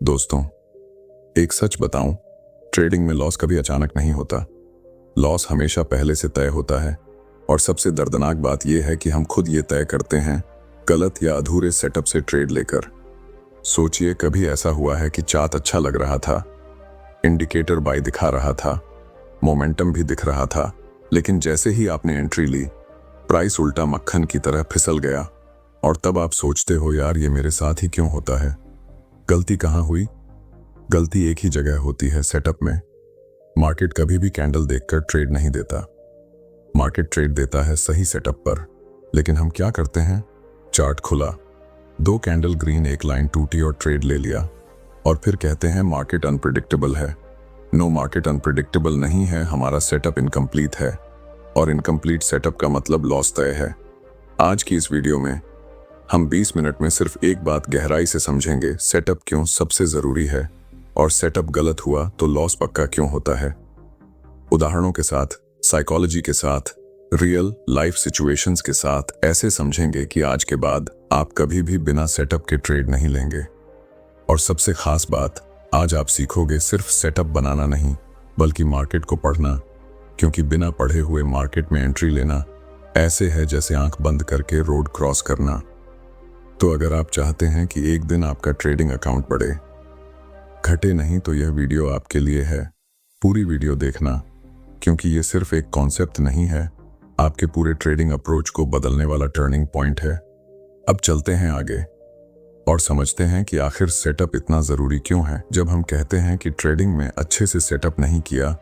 दोस्तों, एक सच बताऊं, ट्रेडिंग में लॉस कभी अचानक नहीं होता। लॉस हमेशा पहले से तय होता है और सबसे दर्दनाक बात यह है कि हम खुद ये तय करते हैं गलत या अधूरे सेटअप से ट्रेड लेकर। सोचिए, कभी ऐसा हुआ है कि चार्ट अच्छा लग रहा था, इंडिकेटर बाय दिखा रहा था, मोमेंटम भी दिख रहा था, लेकिन जैसे ही आपने एंट्री ली, प्राइस उल्टा मक्खन की तरह फिसल गया और तब आप सोचते हो, यार ये मेरे साथ ही क्यों होता है। गलती कहाँ हुई? गलती एक ही जगह होती है, सेटअप में। मार्केट कभी भी कैंडल देखकर ट्रेड नहीं देता। मार्केट ट्रेड देता है सही सेटअप पर। लेकिन हम क्या करते हैं? चार्ट खुला, 2 कैंडल ग्रीन, एक लाइन टूटी और ट्रेड ले लिया और फिर कहते हैं मार्केट अनप्रिडिक्टेबल है। नो, मार्केट अनप्रिडिक्टेबल नहीं है, हमारा सेटअप इनकम्प्लीट है और इनकम्प्लीट सेटअप का मतलब लॉस तय है। आज की इस वीडियो में हम 20 मिनट में सिर्फ एक बात गहराई से समझेंगे, सेटअप क्यों सबसे जरूरी है और सेटअप गलत हुआ तो लॉस पक्का क्यों होता है। उदाहरणों के साथ, साइकोलॉजी के साथ, रियल लाइफ सिचुएशंस के साथ ऐसे समझेंगे कि आज के बाद आप कभी भी बिना सेटअप के ट्रेड नहीं लेंगे। और सबसे खास बात, आज आप सीखोगे सिर्फ सेटअप बनाना नहीं, बल्कि मार्केट को पढ़ना, क्योंकि बिना पढ़े हुए मार्केट में एंट्री लेना ऐसे है जैसे आंख बंद करके रोड क्रॉस करना। तो अगर आप चाहते हैं कि एक दिन आपका ट्रेडिंग अकाउंट बढ़े, घटे नहीं, तो यह वीडियो आपके लिए है। पूरी वीडियो देखना, क्योंकि यह सिर्फ एक कॉन्सेप्ट नहीं है, आपके पूरे ट्रेडिंग अप्रोच को बदलने वाला टर्निंग पॉइंट है। अब चलते हैं आगे और समझते हैं कि आखिर सेटअप इतना जरूरी क्यों है। जब हम कहते हैं कि ट्रेडिंग में अच्छे से सेटअप नहीं किया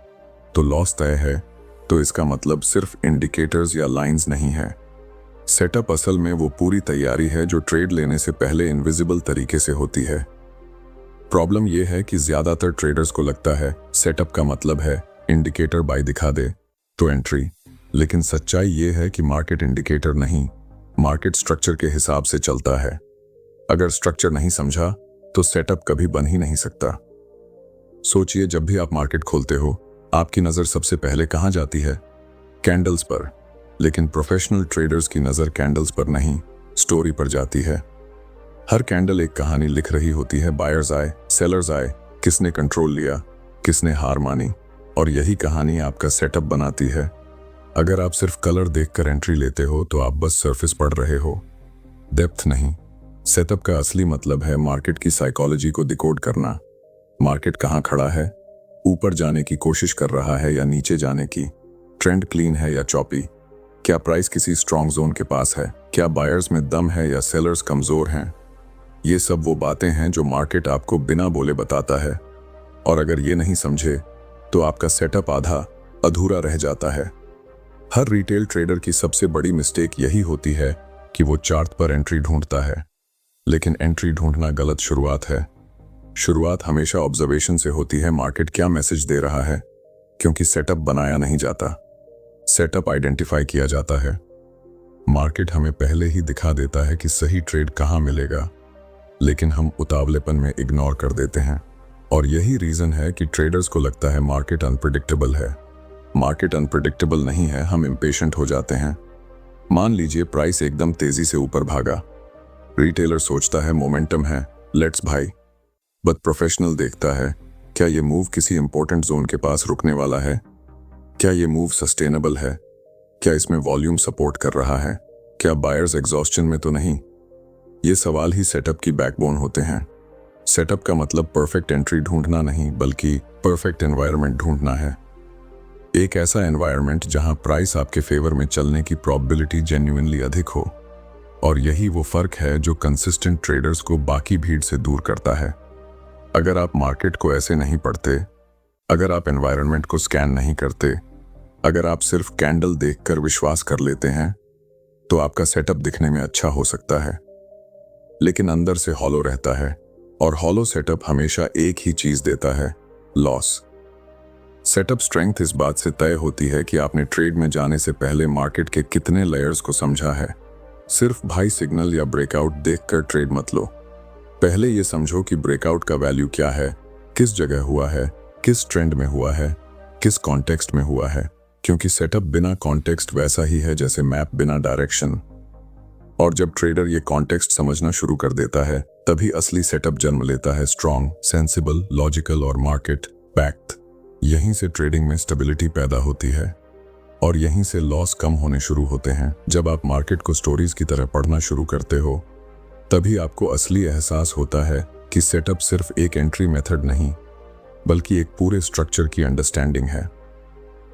तो लॉस तय है, तो इसका मतलब सिर्फ इंडिकेटर्स या लाइंस नहीं है। सेटअप असल में वो पूरी तैयारी है जो ट्रेड लेने से पहले इनविजिबल तरीके से होती है। प्रॉब्लम यह है कि ज्यादातर ट्रेडर्स को लगता है सेटअप का मतलब है इंडिकेटर बाय दिखा दे तो एंट्री। लेकिन सच्चाई यह है कि मार्केट इंडिकेटर नहीं, मार्केट स्ट्रक्चर के हिसाब से चलता है। अगर स्ट्रक्चर नहीं समझा तो सेटअप कभी बन ही नहीं सकता। सोचिए, जब भी आप मार्केट खोलते हो, आपकी नजर सबसे पहले कहां जाती है? कैंडल्स पर। लेकिन प्रोफेशनल ट्रेडर्स की नजर कैंडल्स पर नहीं, स्टोरी पर जाती है। हर कैंडल एक कहानी लिख रही होती है। बायर्स आए, सेलर्स आए, किसने कंट्रोल लिया, किसने हार मानी, और यही कहानी आपका सेटअप बनाती है। अगर आप सिर्फ कलर देखकर एंट्री लेते हो तो आप बस सरफेस पढ़ रहे हो, डेप्थ नहीं। सेटअप का असली मतलब है मार्केट की साइकोलॉजी को डिकोड करना। मार्केट कहाँ खड़ा है, ऊपर जाने की कोशिश कर रहा है या नीचे जाने की, ट्रेंड क्लीन है या चॉपी, क्या प्राइस किसी स्ट्रॉन्ग जोन के पास है, क्या बायर्स में दम है या सेलर्स कमजोर हैं। ये सब वो बातें हैं जो मार्केट आपको बिना बोले बताता है, और अगर ये नहीं समझे तो आपका सेटअप आधा अधूरा रह जाता है। हर रिटेल ट्रेडर की सबसे बड़ी मिस्टेक यही होती है कि वो चार्ट पर एंट्री ढूंढता है, लेकिन एंट्री ढूंढना गलत शुरुआत है। शुरुआत हमेशा ऑब्जर्वेशन से होती है, मार्केट क्या मैसेज दे रहा है, क्योंकि सेटअप बनाया नहीं जाता, सेटअप आइडेंटिफाई किया जाता है। मार्केट हमें पहले ही दिखा देता है कि सही ट्रेड कहां मिलेगा, लेकिन हम उतावलेपन में इग्नोर कर देते हैं। और यही रीजन है कि ट्रेडर्स को लगता है मार्केट अनप्रिडिक्टेबल है। मार्केट अनप्रिडिक्टेबल नहीं है, हम इम्पेशेंट हो जाते हैं। मान लीजिए प्राइस एकदम तेजी से ऊपर भागा, रिटेलर सोचता है मोमेंटम है, लेट्स भाई। बट प्रोफेशनल देखता है, क्या ये मूव किसी इंपॉर्टेंट जोन के पास रुकने वाला है, क्या ये मूव सस्टेनेबल है, क्या इसमें वॉल्यूम सपोर्ट कर रहा है, क्या बायर्स एग्जॉस्शन में तो नहीं। ये सवाल ही सेटअप की बैकबोन होते हैं। सेटअप का मतलब परफेक्ट एंट्री ढूंढना नहीं, बल्कि परफेक्ट एनवायरनमेंट ढूंढना है। एक ऐसा एनवायरनमेंट जहां प्राइस आपके फेवर में चलने की प्रोबेबिलिटी जेन्युइनली अधिक हो। और यही वो फर्क है जो कंसिस्टेंट ट्रेडर्स को बाकी भीड़ से दूर करता है। अगर आप मार्केट को ऐसे नहीं पढ़ते, अगर आप एनवायरनमेंट को स्कैन नहीं करते, अगर आप सिर्फ कैंडल देखकर विश्वास कर लेते हैं, तो आपका सेटअप दिखने में अच्छा हो सकता है, लेकिन अंदर से हॉलो रहता है। और हॉलो सेटअप हमेशा एक ही चीज देता है, लॉस। सेटअप स्ट्रेंथ इस बात से तय होती है कि आपने ट्रेड में जाने से पहले मार्केट के कितने लेयर्स को समझा है। सिर्फ बाई सिग्नल या ब्रेकआउट देखकर ट्रेड मत लो। पहले ये समझो कि ब्रेकआउट का वैल्यू क्या है, किस जगह हुआ है, किस ट्रेंड में हुआ है, किस कॉन्टेक्स्ट में हुआ है, क्योंकि सेटअप बिना कॉन्टेक्स्ट वैसा ही है जैसे मैप बिना डायरेक्शन। और जब ट्रेडर ये कॉन्टेक्स्ट समझना शुरू कर देता है तभी असली सेटअप जन्म लेता है, स्ट्रॉन्ग, सेंसिबल, लॉजिकल और मार्केट बैक्ड। यहीं से ट्रेडिंग में स्टेबिलिटी पैदा होती है और यहीं से लॉस कम होने शुरू होते हैं। जब आप मार्केट को स्टोरीज की तरह पढ़ना शुरू करते हो तभी आपको असली एहसास होता है कि सेटअप सिर्फ एक एंट्री मेथड नहीं बल्कि एक पूरे स्ट्रक्चर की अंडरस्टैंडिंग है।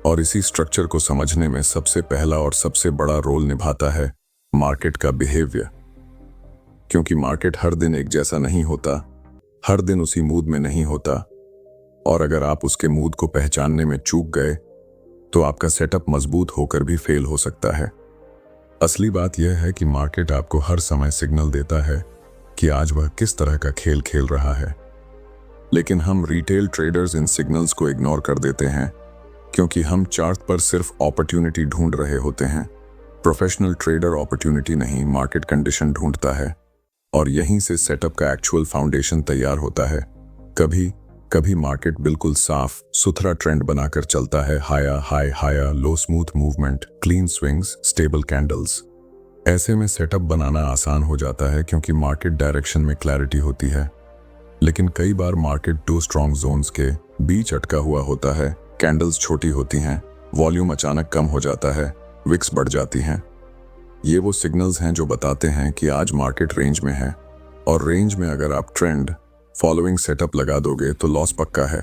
और इसी स्ट्रक्चर को समझने में सबसे पहला और सबसे बड़ा रोल निभाता है मार्केट का बिहेवियर। क्योंकि मार्केट हर दिन एक जैसा नहीं होता, हर दिन उसी मूड में नहीं होता, और अगर आप उसके मूड को पहचानने में चूक गए तो आपका सेटअप मजबूत होकर भी फेल हो सकता है। असली बात यह है कि मार्केट आपको हर समय सिग्नल देता है कि आज वह किस तरह का खेल खेल रहा है, लेकिन हम रिटेल ट्रेडर्स इन सिग्नल्स को इग्नोर कर देते हैं क्योंकि हम चार्ट पर सिर्फ अपॉर्चुनिटी ढूंढ रहे होते हैं। प्रोफेशनल ट्रेडर अपॉर्चुनिटी नहीं, मार्केट कंडीशन ढूंढता है, और यहीं से सेटअप का एक्चुअल फाउंडेशन तैयार होता है। कभी कभी मार्केट बिल्कुल साफ सुथरा ट्रेंड बनाकर चलता है, higher low, smooth movement, clean swings, stable candles. ऐसे में सेटअप बनाना आसान हो जाता है क्योंकि मार्केट डायरेक्शन में क्लैरिटी होती है। लेकिन कई बार मार्केट दो स्ट्रॉन्ग जोन्स के बीच अटका हुआ होता है। कैंडल्स छोटी होती हैं, वॉल्यूम अचानक कम हो जाता है, विक्स बढ़ जाती हैं। ये वो सिग्नल्स हैं जो बताते हैं कि आज मार्केट रेंज में है, और रेंज में अगर आप ट्रेंड फॉलोइंग सेटअप लगा दोगे तो लॉस पक्का है।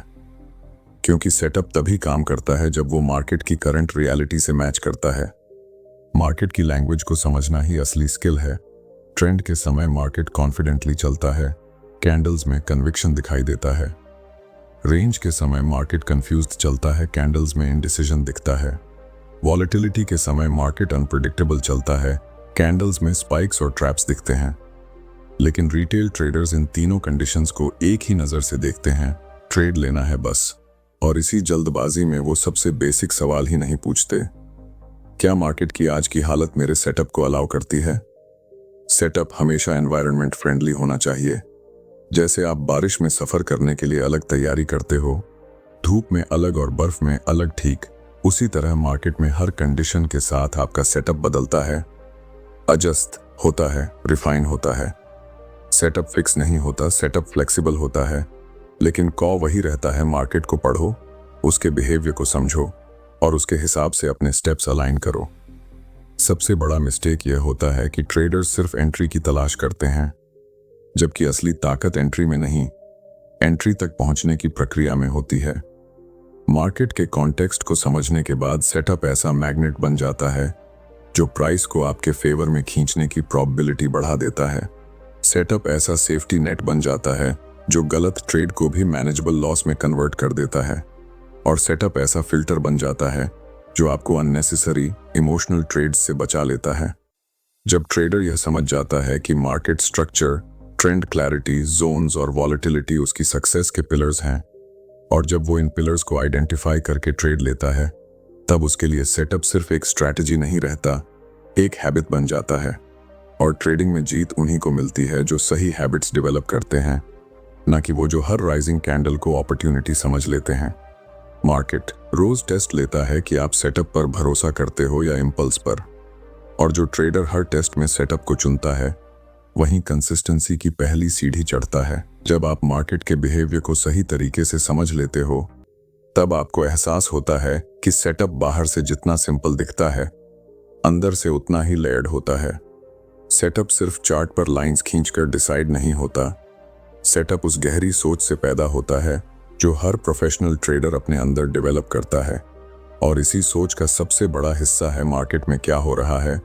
क्योंकि सेटअप तभी काम करता है जब वो मार्केट की करंट रियलिटी से मैच करता है। मार्केट की लैंग्वेज को समझना ही असली स्किल है। ट्रेंड के समय मार्केट कॉन्फिडेंटली चलता है, कैंडल्स में कन्विक्शन दिखाई देता है। रेंज के समय मार्केट कंफ्यूज्ड चलता है, कैंडल्स में इंडिसीजन दिखता है। वॉलेटिलिटी के समय मार्केट अनप्रेडिक्टेबल चलता है, कैंडल्स में स्पाइक्स और ट्रैप्स दिखते हैं। लेकिन रिटेल ट्रेडर्स इन तीनों कंडीशंस को एक ही नज़र से देखते हैं, ट्रेड लेना है बस। और इसी जल्दबाजी में वो सबसे बेसिक सवाल ही नहीं पूछते, क्या मार्केट की आज की हालत मेरे सेटअप को अलाउ करती है? सेटअप हमेशा एनवायरनमेंट फ्रेंडली होना चाहिए। जैसे आप बारिश में सफ़र करने के लिए अलग तैयारी करते हो, धूप में अलग और बर्फ में अलग, ठीक उसी तरह मार्केट में हर कंडीशन के साथ आपका सेटअप बदलता है, एडजस्ट होता है, रिफाइन होता है। सेटअप फिक्स नहीं होता, सेटअप फ्लेक्सिबल होता है, लेकिन कॉ वही रहता है, मार्केट को पढ़ो, उसके बिहेवियर को समझो और उसके हिसाब से अपने स्टेप्स अलाइन करो। सबसे बड़ा मिस्टेक यह होता है कि ट्रेडर्स सिर्फ एंट्री की तलाश करते हैं, जबकि असली ताकत एंट्री में नहीं, एंट्री तक पहुंचने की प्रक्रिया में होती है। मार्केट के कॉन्टेक्स्ट को समझने के बाद सेटअप ऐसा मैग्नेट बन जाता है जो प्राइस को आपके फेवर में खींचने की प्रोबेबिलिटी बढ़ा देता है। सेटअप ऐसा सेफ्टी नेट बन जाता है जो गलत ट्रेड को भी मैनेजेबल लॉस में कन्वर्ट कर देता है, और सेटअप ऐसा फिल्टर बन जाता है जो आपको अननेसेसरी इमोशनल ट्रेड्स से बचा लेता है। जब ट्रेडर यह समझ जाता है कि market structure, trend clarity, zones और वॉलेटिलिटी उसकी सक्सेस के पिलर्स हैं, और जब वो इन पिलर्स को आइडेंटिफाई करके ट्रेड लेता है, तब उसके लिए सेटअप सिर्फ एक स्ट्रैटेजी नहीं रहता, एक हैबिट बन जाता है। और ट्रेडिंग में जीत उन्हीं को मिलती है जो सही हैबिट्स डेवलप करते हैं, ना कि वो जो हर राइजिंग कैंडल को अपॉर्चुनिटी समझ लेते हैं। मार्केट रोज टेस्ट लेता है कि आप सेटअप पर भरोसा करते हो या इम्पल्स पर, और जो ट्रेडर हर टेस्ट में सेटअप को चुनता है वहीं कंसिस्टेंसी की पहली सीढ़ी चढ़ता है। जब आप मार्केट के बिहेवियर को सही तरीके से समझ लेते हो तब आपको एहसास होता है कि सेटअप बाहर से जितना सिंपल दिखता है, अंदर से उतना ही लेयर्ड होता है। सेटअप सिर्फ चार्ट पर लाइंस खींचकर डिसाइड नहीं होता, सेटअप उस गहरी सोच से पैदा होता है जो हर प्रोफेशनल ट्रेडर अपने अंदर डेवलप करता है। और इसी सोच का सबसे बड़ा हिस्सा है मार्केट में क्या हो रहा है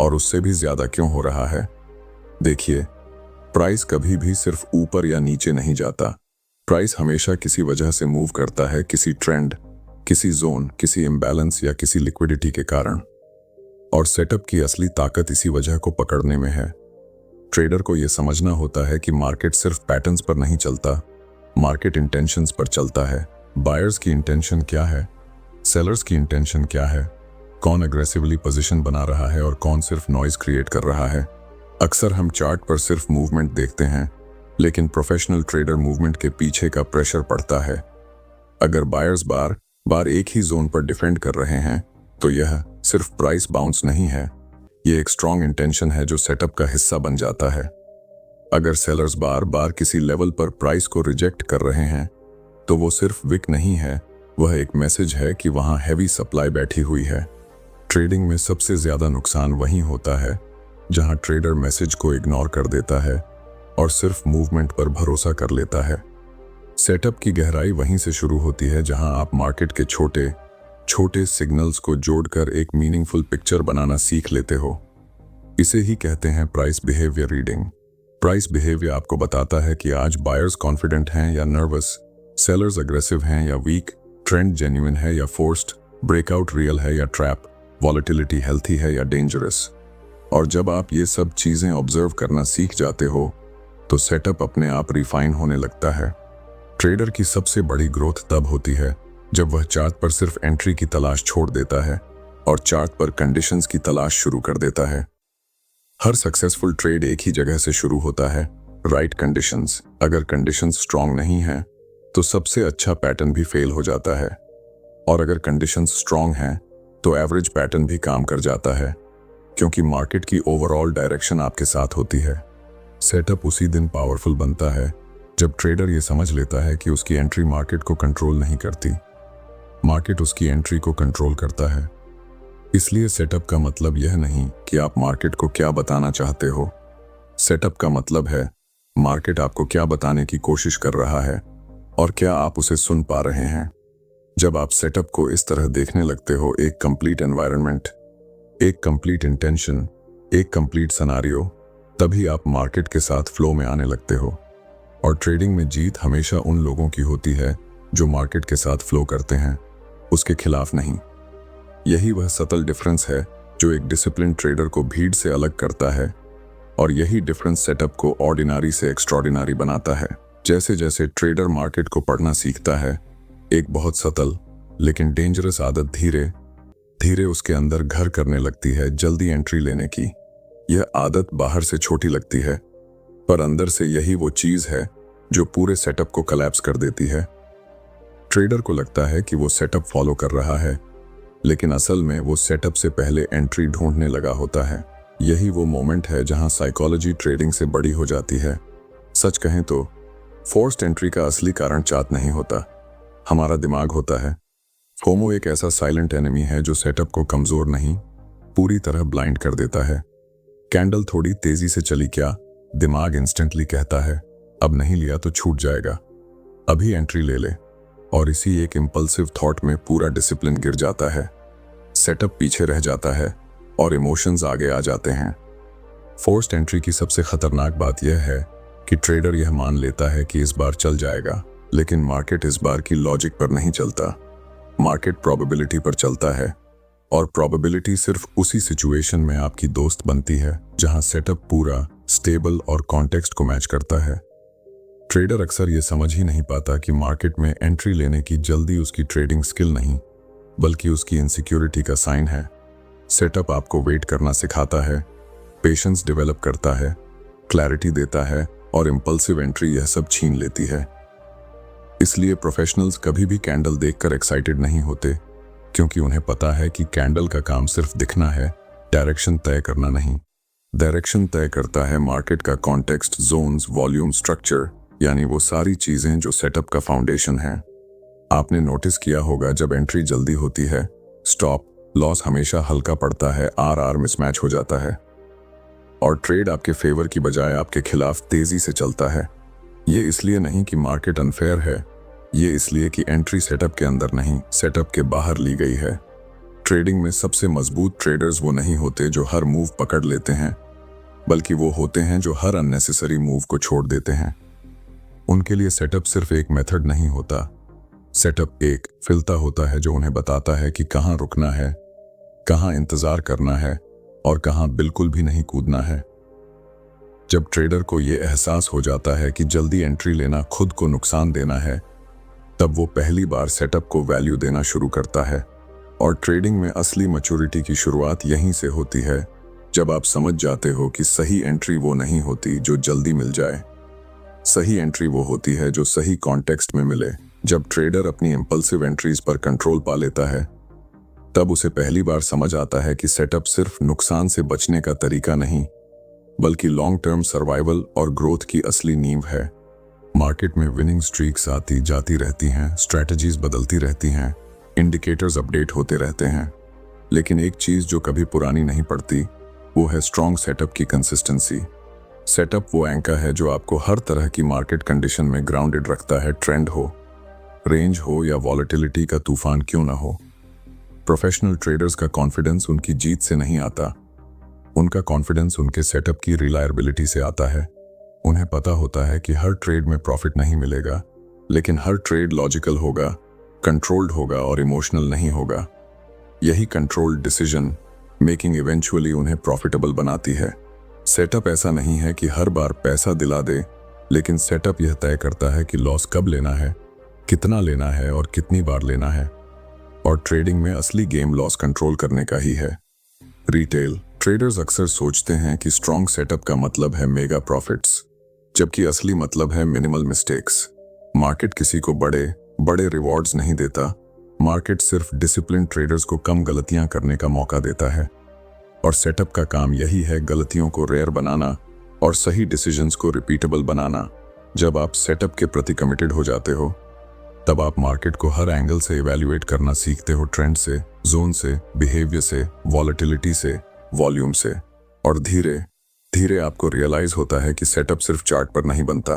और उससे भी ज्यादा क्यों हो रहा है। देखिए, प्राइस कभी भी सिर्फ ऊपर या नीचे नहीं जाता। प्राइस हमेशा किसी वजह से मूव करता है, किसी ट्रेंड, किसी जोन, किसी इम्बैलेंस या किसी लिक्विडिटी के कारण। और सेटअप की असली ताकत इसी वजह को पकड़ने में है। ट्रेडर को यह समझना होता है कि मार्केट सिर्फ पैटर्न्स पर नहीं चलता, मार्केट इंटेंशंस पर चलता है। बायर्स की इंटेंशन क्या है, सेलर्स की इंटेंशन क्या है, कौन अग्रेसिवली पोजीशन बना रहा है और कौन सिर्फ नॉइज क्रिएट कर रहा है। अक्सर हम चार्ट पर सिर्फ मूवमेंट देखते हैं, लेकिन प्रोफेशनल ट्रेडर मूवमेंट के पीछे का प्रेशर पड़ता है। अगर बायर्स बार बार एक ही जोन पर डिफेंड कर रहे हैं तो यह सिर्फ प्राइस बाउंस नहीं है, ये एक स्ट्रॉन्ग इंटेंशन है जो सेटअप का हिस्सा बन जाता है। अगर सेलर्स बार बार किसी लेवल पर प्राइस को रिजेक्ट कर रहे हैं तो वो सिर्फ विक नहीं है, वह एक मैसेज है कि वहां हैवी सप्लाई बैठी हुई है। ट्रेडिंग में सबसे ज्यादा नुकसान वहीं होता है जहां ट्रेडर मैसेज को इग्नोर कर देता है और सिर्फ मूवमेंट पर भरोसा कर लेता है। सेटअप की गहराई वहीं से शुरू होती है जहां आप मार्केट के छोटे छोटे सिग्नल्स को जोड़कर एक मीनिंगफुल पिक्चर बनाना सीख लेते हो। इसे ही कहते हैं price behaviour reading. Price behaviour आपको बताता है कि आज बायर्स कॉन्फिडेंट हैं या नर्वस, सेलर्स अग्रेसिव हैं या वीक, ट्रेंड जेन्युइन है या फोर्स्ड, ब्रेकआउट रियल है या ट्रैप, वॉलेटिलिटी हेल्थी है या डेंजरस। और जब आप ये सब चीजें ऑब्जर्व करना सीख जाते हो तो सेटअप अपने आप रिफाइन होने लगता है। ट्रेडर की सबसे बड़ी ग्रोथ तब होती है जब वह चार्ट पर सिर्फ एंट्री की तलाश छोड़ देता है और चार्ट पर कंडीशंस की तलाश शुरू कर देता है। हर सक्सेसफुल ट्रेड एक ही जगह से शुरू होता है, राइट कंडीशंस। अगर कंडीशंस स्ट्रांग नहीं है तो सबसे अच्छा पैटर्न भी फेल हो जाता है, और अगर कंडीशंस स्ट्रांग हैं तो एवरेज पैटर्न भी काम कर जाता है, क्योंकि मार्केट की ओवरऑल डायरेक्शन आपके साथ होती है। सेटअप उसी दिन पावरफुल बनता है जब ट्रेडर ये समझ लेता है कि उसकी एंट्री मार्केट को कंट्रोल नहीं करती, मार्केट उसकी एंट्री को कंट्रोल करता है। इसलिए सेटअप का मतलब यह नहीं कि आप मार्केट को क्या बताना चाहते हो। सेटअप का मतलब है मार्केट आपको क्या बताने की कोशिश कर रहा है और क्या आप उसे सुन पा रहे हैं। जब आप सेटअप को इस तरह देखने लगते हो, एक कंप्लीट एनवायरनमेंट, एक कंप्लीट इंटेंशन, एक कंप्लीट सिनेरियो, तभी आप मार्केट के साथ फ्लो में आने लगते हो। और ट्रेडिंग में जीत हमेशा उन लोगों की होती है जो मार्केट के साथ फ्लो करते हैं, उसके खिलाफ नहीं। यही वह सटल डिफरेंस है जो एक डिसिप्लिन ट्रेडर को भीड़ से अलग करता है, और यही डिफरेंस सेटअप को ऑर्डिनरी से एक्स्ट्रॉर्डिनरी बनाता है। जैसे जैसे ट्रेडर मार्केट को पढ़ना सीखता है, एक बहुत सटल लेकिन डेंजरस आदत धीरे धीरे उसके अंदर घर करने लगती है, जल्दी एंट्री लेने की। यह आदत बाहर से छोटी लगती है, पर अंदर से यही वो चीज है जो पूरे सेटअप को कोलैप्स कर देती है। ट्रेडर को लगता है कि वो सेटअप फॉलो कर रहा है, लेकिन असल में वो सेटअप से पहले एंट्री ढूंढने लगा होता है। यही वो मोमेंट है जहां साइकोलॉजी ट्रेडिंग से बड़ी हो जाती है। सच कहें तो फोर्स्ड एंट्री का असली कारण चार्ट नहीं होता, हमारा दिमाग होता है। फोमो एक ऐसा साइलेंट एनिमी है जो सेटअप को कमजोर नहीं, पूरी तरह ब्लाइंड कर देता है। कैंडल थोड़ी तेजी से चली क्या, दिमाग इंस्टेंटली कहता है अब नहीं लिया तो छूट जाएगा, अभी एंट्री ले ले। और इसी एक इंपल्सिव थॉट में पूरा डिसिप्लिन गिर जाता है, सेटअप पीछे रह जाता है और इमोशंस आगे आ जाते हैं। फोर्स्ड एंट्री की सबसे खतरनाक बात यह है कि ट्रेडर यह मान लेता है कि इस बार चल जाएगा, लेकिन मार्केट इस बार की लॉजिक पर नहीं चलता, मार्केट प्रोबेबिलिटी पर चलता है। और प्रोबेबिलिटी सिर्फ उसी सिचुएशन में आपकी दोस्त बनती है जहां सेटअप पूरा स्टेबल और कॉन्टेक्स्ट को मैच करता है। ट्रेडर अक्सर ये समझ ही नहीं पाता कि मार्केट में एंट्री लेने की जल्दी उसकी ट्रेडिंग स्किल नहीं, बल्कि उसकी इनसिक्योरिटी का साइन है। सेटअप आपको वेट करना सिखाता है, पेशेंस डेवलप करता है, क्लैरिटी देता है, और इंपल्सिव एंट्री यह सब छीन लेती है। इसलिए प्रोफेशनल्स कभी भी कैंडल देखकर एक्साइटेड नहीं होते, क्योंकि उन्हें पता है कि कैंडल का काम सिर्फ दिखना है, डायरेक्शन तय करना नहीं। डायरेक्शन तय करता है मार्केट का कॉन्टेक्स्ट, जोन्स, वॉल्यूम, स्ट्रक्चर, यानी वो सारी चीजें जो सेटअप का फाउंडेशन है। आपने नोटिस किया होगा जब एंट्री जल्दी होती है, स्टॉप लॉस हमेशा हल्का पड़ता है, आर मिसमैच हो जाता है, और ट्रेड आपके फेवर की बजाय आपके खिलाफ तेजी से चलता है। ये इसलिए नहीं कि मार्केट अनफेयर है, ये इसलिए कि एंट्री सेटअप के अंदर नहीं, सेटअप के बाहर ली गई है। ट्रेडिंग में सबसे मजबूत ट्रेडर्स वो नहीं होते जो हर मूव पकड़ लेते हैं, बल्कि वो होते हैं जो हर अननेसेसरी मूव को छोड़ देते हैं। उनके लिए सेटअप सिर्फ एक मेथड नहीं होता, सेटअप एक फिल्ता होता है जो उन्हें बताता है कि कहाँ रुकना है, कहाँ इंतजार करना है और कहाँ बिल्कुल भी नहीं कूदना है। जब ट्रेडर को यह एहसास हो जाता है कि जल्दी एंट्री लेना खुद को नुकसान देना है, तब वो पहली बार सेटअप को वैल्यू देना शुरू करता है। और ट्रेडिंग में असली मैच्योरिटी की शुरुआत यहीं से होती है, जब आप समझ जाते हो कि सही एंट्री वो नहीं होती जो जल्दी मिल जाए, सही एंट्री वो होती है जो सही कॉन्टेक्स्ट में मिले। जब ट्रेडर अपनी इंपल्सिव एंट्रीज पर कंट्रोल पा लेता है, तब उसे पहली बार समझ आता है कि सेटअप सिर्फ नुकसान से बचने का तरीका नहीं, बल्कि लॉन्ग टर्म सर्वाइवल और ग्रोथ की असली नींव है। मार्केट में विनिंग स्ट्रीक्स आती जाती रहती हैं, स्ट्रैटेजीज बदलती रहती हैं, इंडिकेटर्स अपडेट होते रहते हैं, लेकिन एक चीज जो कभी पुरानी नहीं पड़ती वो है स्ट्रॉन्ग सेटअप की कंसिस्टेंसी। सेटअप वो एंकर है जो आपको हर तरह की मार्केट कंडीशन में ग्राउंडेड रखता है, ट्रेंड हो, रेंज हो या वॉलेटिलिटी का तूफान क्यों ना हो। प्रोफेशनल ट्रेडर्स का कॉन्फिडेंस उनकी जीत से नहीं आता, उनका कॉन्फिडेंस उनके सेटअप की रिलायबिलिटी से आता है। उन्हें पता होता है कि हर ट्रेड में प्रॉफिट नहीं मिलेगा, लेकिन हर ट्रेड लॉजिकल होगा, कंट्रोल्ड होगा और इमोशनल नहीं होगा। यही कंट्रोल्ड डिसीजन मेकिंग इवेंचुअली उन्हें प्रॉफिटेबल बनाती है। सेटअप ऐसा नहीं है कि हर बार पैसा दिला दे, लेकिन सेटअप यह तय करता है कि लॉस कब लेना है, कितना लेना है और कितनी बार लेना है। और ट्रेडिंग में असली गेम लॉस कंट्रोल करने का ही है। रिटेल ट्रेडर्स अक्सर सोचते हैं कि स्ट्रॉन्ग सेटअप का मतलब है मेगा प्रॉफिट्स, जबकि असली मतलब है मिनिमल मिस्टेक्स। मार्केट किसी को बड़े बड़े रिवॉर्ड्स नहीं देता, मार्केट सिर्फ डिसिप्लिन ट्रेडर्स को कम गलतियां करने का मौका देता है। और सेटअप का काम यही है, गलतियों को रेयर बनाना और सही डिसीजंस को रिपीटेबल बनाना। जब आप सेटअप के प्रति कमिटेड हो जाते हो, तब आप मार्केट को हर एंगल से इवैल्यूएट करना सीखते हो, ट्रेंड से, जोन से, बिहेवियर से, वॉलेटिलिटी से, वॉल्यूम से। और धीरे धीरे आपको रियलाइज होता है कि सेटअप सिर्फ चार्ट पर नहीं बनता,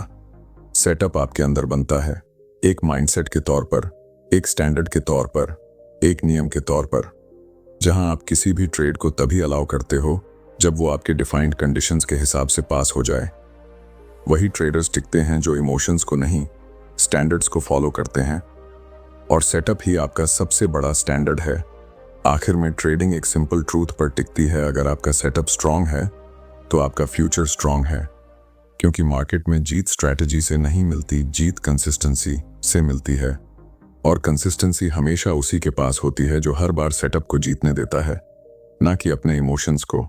सेटअप आपके अंदर बनता है, एक माइंडसेट के तौर पर, एक स्टैंडर्ड के तौर पर, एक नियम के तौर पर, जहां आप किसी भी ट्रेड को तभी अलाउ करते हो जब वो आपके डिफाइंड कंडीशंस के हिसाब से पास हो जाए। वही ट्रेडर्स टिकते हैं जो इमोशंस को नहीं, स्टैंडर्ड्स को फॉलो करते हैं। और सेटअप ही आपका सबसे बड़ा स्टैंडर्ड है। आखिर में ट्रेडिंग एक सिंपल ट्रूथ पर टिकती है, अगर आपका सेटअप स्ट्रांग है तो आपका फ्यूचर स्ट्रांग है। क्योंकि मार्केट में जीत स्ट्रैटेजी से नहीं मिलती, जीत कंसिस्टेंसी से मिलती है। और कंसिस्टेंसी हमेशा उसी के पास होती है जो हर बार सेटअप को जीतने देता है, ना कि अपने इमोशंस को।